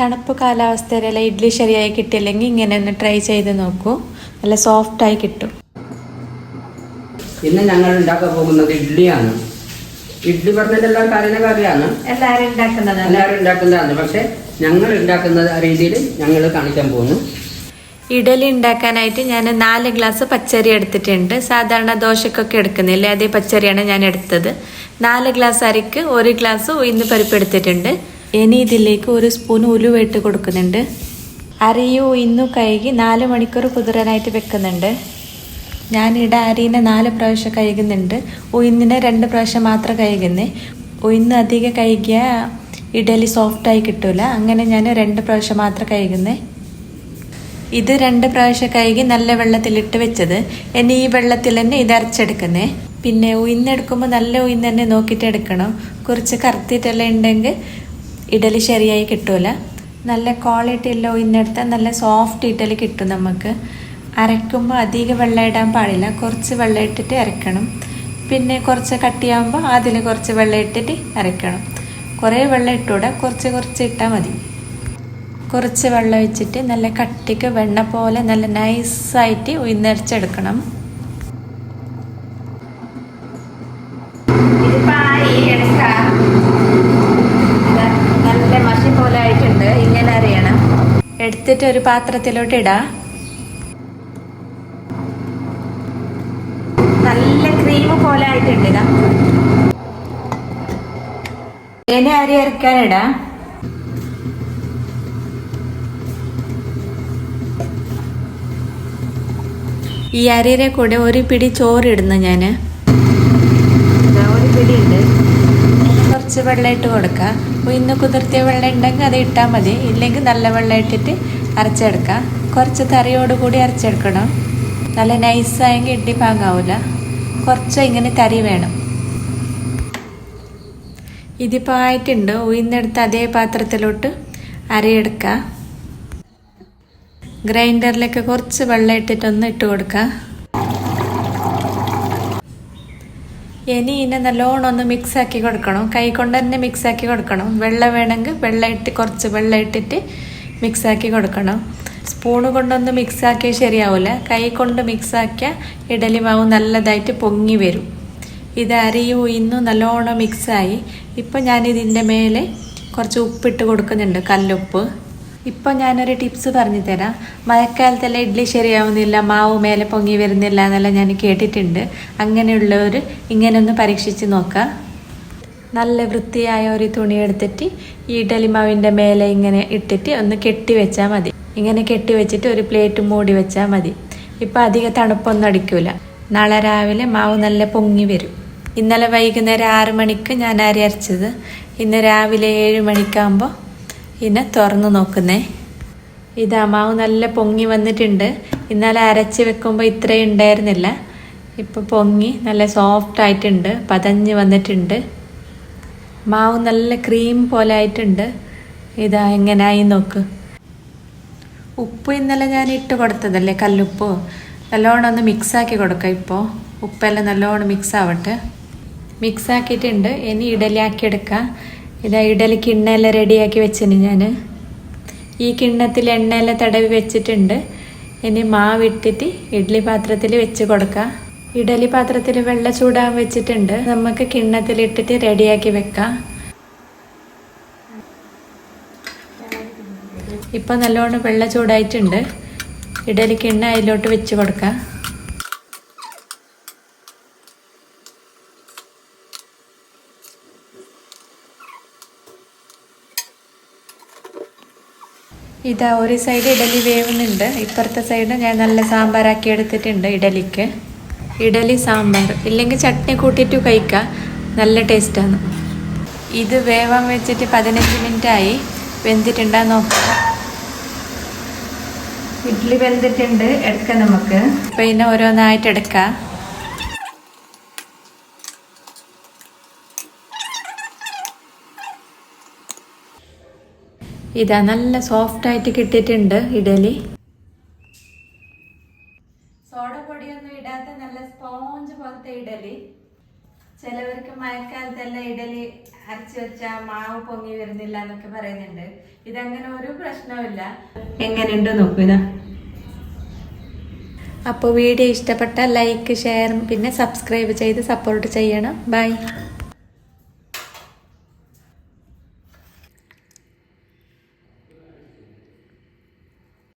തണുപ്പ് കാലാവസ്ഥയിലെല്ലാം ഇഡ്ഡലി ശരിയായി കിട്ടിയില്ലെങ്കിൽ ഇങ്ങനെ ഒന്ന് ട്രൈ ചെയ്ത് നോക്കൂ. നല്ല സോഫ്റ്റായി കിട്ടും. ഇന്ന് ഞങ്ങൾ ഉണ്ടാക്കാൻ പോകുന്നത് ഇഡ്ഡലിയാണ്. ഇഡ്ഡലി പറഞ്ഞിട്ട് എല്ലാവർക്കും അറിയുന്ന കറിയാണ്, എല്ലാവരും ഉണ്ടാക്കുന്നതാണ്. പക്ഷെ ഞങ്ങൾ ഉണ്ടാക്കുന്ന രീതിയിൽ ഞങ്ങൾ കാണിക്കാൻ പോകുന്നു. ഇഡലി ഉണ്ടാക്കാനായിട്ട് ഞാൻ 4 ഗ്ലാസ് പച്ചരി എടുത്തിട്ടുണ്ട്. സാധാരണ ദോശക്കൊക്കെ എടുക്കുന്നില്ലേ, അതേ പച്ചരിയാണ് ഞാൻ എടുത്തത്. 4 ഗ്ലാസ് അരിക്ക് 1 ഗ്ലാസ് ഉഴുന്ന് പരിപ്പ് എടുത്തിട്ടുണ്ട്. ഇനി ഇതിലേക്ക് 1 സ്പൂൺ ഉലുവ ഇട്ട് കൊടുക്കുന്നുണ്ട്. അരിയും ഉഴുന്നും കഴുകി 4 മണിക്കൂർ കുതിരാനായിട്ട് വെക്കുന്നുണ്ട്. ഞാനിവിടെ അരീനെ 4 പ്രാവശ്യം കഴുകുന്നുണ്ട്. ഉഴുന്നിനെ 2 പ്രാവശ്യം മാത്രം കഴുകുന്നേ. ഉഴുന്ന് അധികം കഴുകിയ ഇഡലി സോഫ്റ്റായി കിട്ടൂല. അങ്ങനെ ഞാൻ 2 പ്രാവശ്യം മാത്രം കഴുകുന്നേ. ഇത് 2 പ്രാവശ്യം കഴുകി നല്ല വെള്ളത്തിലിട്ട് വെച്ചത്. ഇനി ഈ വെള്ളത്തിൽ തന്നെ ഇത് അരച്ചെടുക്കുന്നേ. പിന്നെ ഉഴുന്നെടുക്കുമ്പോൾ നല്ല ഉഴുന്ന് തന്നെ നോക്കിയിട്ട് എടുക്കണം. കുറച്ച് കറുത്തിട്ടെല്ലാം ഉണ്ടെങ്കിൽ ഇഡലി ശരിയായി കിട്ടൂല. നല്ല ക്വാളിറ്റി ഉള്ള ഉഴുന്നെടുത്താൽ നല്ല സോഫ്റ്റ് ഇഡലി കിട്ടും നമുക്ക്. അരയ്ക്കുമ്പോൾ അധികം വെള്ളം ഇടാൻ പാടില്ല, കുറച്ച് വെള്ളം ഇട്ടിട്ട് അരയ്ക്കണം. പിന്നെ കുറച്ച് കട്ടിയാകുമ്പോൾ അതിൽ കുറച്ച് വെള്ളം ഇട്ടിട്ട് അരയ്ക്കണം. കുറേ വെള്ളം ഇട്ടൂടെ, കുറച്ച് ഇട്ടാൽ മതി. കുറച്ച് വെള്ളം ഒഴിച്ചിട്ട് നല്ല കട്ടിക്ക് വെണ്ണ പോലെ നല്ല നൈസായിട്ട് ഉഴുന്നരച്ചെടുക്കണം. നല്ല മഷി പോലെ ആയിട്ടുണ്ട്. ഇങ്ങനെ അറിയണം. എടുത്തിട്ട് ഒരു പാത്രത്തിലോട്ട് ഇടാം. നല്ല ക്രീം പോലെ ആയിട്ടുണ്ട്. ഇതാ ഇനി അരി അരക്കാനിടാം. ഈ അരിയുടെ കൂടെ 1 പിടി ചോറിടുന്നു ഞാൻ. 1 പിടി ഉണ്ട്. കുറച്ച് വെള്ളം ഇട്ട് കൊടുക്കാം. ഇന്ന് കുതിർത്തിയ വെള്ളം ഉണ്ടെങ്കിൽ അത് ഇട്ടാൽ മതി. ഇല്ലെങ്കിൽ നല്ല വെള്ളം ഇട്ടിട്ട് അരച്ചെടുക്കാം. കുറച്ച് തറിയോട് കൂടി അരച്ചെടുക്കണം. നല്ല നൈസായെങ്കിൽ ഇഡ്ഡലി പാങ്ങാവില്ല. കുറച്ച് ഇങ്ങനെ തരി വേണം. ഇതിപ്പോൾ ആയിട്ടുണ്ട്. ഉഴുന്നെടുത്ത് അതേ പാത്രത്തിലോട്ട് അരയെടുക്കുക. ഗ്രൈൻഡറിലേക്ക് കുറച്ച് വെള്ളം ഇട്ടിട്ടൊന്ന് ഇട്ട് കൊടുക്കുക. ഇനി ഇതിനെ നല്ലോണം ഒന്ന് മിക്സാക്കി കൊടുക്കണം. കൈ കൊണ്ട് തന്നെ മിക്സാക്കി കൊടുക്കണം. വെള്ളം വേണമെങ്കിൽ കുറച്ച് വെള്ളം ഇട്ടിട്ട് മിക്സാക്കി കൊടുക്കണം. സ്പൂണ് കൊണ്ടൊന്ന് മിക്സാക്കിയാൽ ശരിയാവില്ല. കൈ കൊണ്ട് മിക്സാക്കിയാൽ ഇഡലി മാവ് നല്ലതായിട്ട് പൊങ്ങി വരും. ഇത് അരിയും ഉഴുന്നും നല്ലോണം മിക്സായി. ഇപ്പം ഞാനിതിൻ്റെ മേലെ കുറച്ച് ഉപ്പിട്ട് കൊടുക്കുന്നുണ്ട്, കല്ലുപ്പ്. ഇപ്പം ഞാനൊരു ടിപ്സ് പറഞ്ഞു തരാം. മഴക്കാലത്തെല്ലാം ഇഡ്ഡലി ശരിയാവുന്നില്ല, മാവ് മേലെ പൊങ്ങി വരുന്നില്ല എന്നെല്ലാം ഞാൻ കേട്ടിട്ടുണ്ട്. അങ്ങനെയുള്ളവർ ഇങ്ങനെ ഒന്ന് പരീക്ഷിച്ച് നോക്കുക. നല്ല വൃത്തിയായ ഒരു തുണി എടുത്തിട്ട് ഈ ഇഡലി മാവിൻ്റെ മേലെ ഇങ്ങനെ ഇട്ടിട്ട് ഒന്ന് കെട്ടി വെച്ചാൽ മതി. ഇങ്ങനെ കെട്ടി വെച്ചിട്ട് ഒരു പ്ലേറ്റ് മൂടി വെച്ചാൽ മതി. ഇപ്പം അധികം തണുപ്പൊന്നും അടിക്കൂല. നാളെ രാവിലെ മാവ് നല്ല പൊങ്ങി വരും. ഇന്നലെ വൈകുന്നേരം 6 മണിക്ക് ഞാൻ അരി അരച്ചത്. ഇന്ന് രാവിലെ 7 മണിക്കാകുമ്പോൾ ഇതിനെ തുറന്ന് നോക്കുന്നേ. ഇതാ മാവ് നല്ല പൊങ്ങി വന്നിട്ടുണ്ട്. ഇന്നലെ അരച്ച് വെക്കുമ്പോൾ ഇത്രയും ഉണ്ടായിരുന്നില്ല. ഇപ്പോൾ പൊങ്ങി നല്ല സോഫ്റ്റ് ആയിട്ടുണ്ട്, പതഞ്ഞ് വന്നിട്ടുണ്ട്. മാവ് നല്ല ക്രീം പോലെ ആയിട്ടുണ്ട്. ഇതാ എങ്ങനെയായി നോക്ക്. ഉപ്പ് ഇന്നലെ ഞാൻ ഇട്ട് കൊടുത്തതല്ലേ, കല്ലുപ്പ്. നല്ലോണം ഒന്ന് മിക്സാക്കി കൊടുക്കാം. ഇപ്പോൾ ഉപ്പെല്ലാം നല്ലോണം മിക്സ് ആവട്ടെ. മിക്സാക്കിയിട്ടുണ്ട്. ഇനി ഇഡലി ആക്കിയെടുക്കാം. ഇതാ ഇഡലി കിണ്ണെല്ലാം റെഡിയാക്കി വെച്ചിന് ഞാൻ. ഈ കിണ്ണത്തിൽ എണ്ണയെല്ലാം തടവി വെച്ചിട്ടുണ്ട്. ഇനി മാവ് ഇട്ടിട്ട് ഇഡ്ഡലി പാത്രത്തിൽ വെച്ച് കൊടുക്കാം. ഇഡലി പാത്രത്തിൽ വെള്ളം ചൂടാൻ വെച്ചിട്ടുണ്ട്. നമുക്ക് കിണ്ണത്തിലിട്ടിട്ട് റെഡിയാക്കി വെക്കാം. ഇപ്പം നല്ലോണം വെള്ളം ചൂടായിട്ടുണ്ട്. ഇഡലി കിണ്ണ അതിലോട്ട് വെച്ച് കൊടുക്കാം. ഇതാ ഒരു സൈഡ് ഇഡലി വേവുന്നുണ്ട്. ഇപ്പുറത്തെ സൈഡ് ഞാൻ നല്ല സാമ്പാറാക്കി എടുത്തിട്ടുണ്ട് ഇഡലിക്ക്. ഇഡലി സാമ്പാർ ഇല്ലെങ്കിൽ ചട്നി കൂട്ടിയിട്ട് കഴിക്കാം, നല്ല ടേസ്റ്റാണ്. ഇത് വേവാൻ വെച്ചിട്ട് 15 മിനിറ്റായി. വെന്തിട്ടുണ്ടാ നോക്കാം. ഇഡ്ഡലി വെന്തിട്ടുണ്ട്, എടുക്കാം നമുക്ക്. ഇപ്പം ഇതിനെ ഓരോന്നായിട്ട് എടുക്കാം. ഇതാ നല്ല സോഫ്റ്റായിട്ട് കിട്ടിയിട്ടുണ്ട് ഇഡലി. സോഡ പൊടിയൊന്നും ഇടാത്ത നല്ല സ്പോഞ്ച് പോലത്തെ ഇഡലി. ചിലവർക്ക് മഴക്കാലത്തെല്ലാം ഇഡലി അരച്ചു വെച്ച മാവ് പൊങ്ങി വരുന്നില്ല എന്നൊക്കെ പറയുന്നുണ്ട്. ഇതങ്ങനെ ഒരു പ്രശ്നവുമില്ല. എങ്ങനെയുണ്ട് നോക്കൂ ഇതാ. അപ്പോൾ വീഡിയോ ഇഷ്ടപ്പെട്ട ലൈക്ക്, ഷെയർ പിന്നെ സബ്സ്ക്രൈബ് ചെയ്ത് സപ്പോർട്ട് ചെയ്യണം. ബൈ.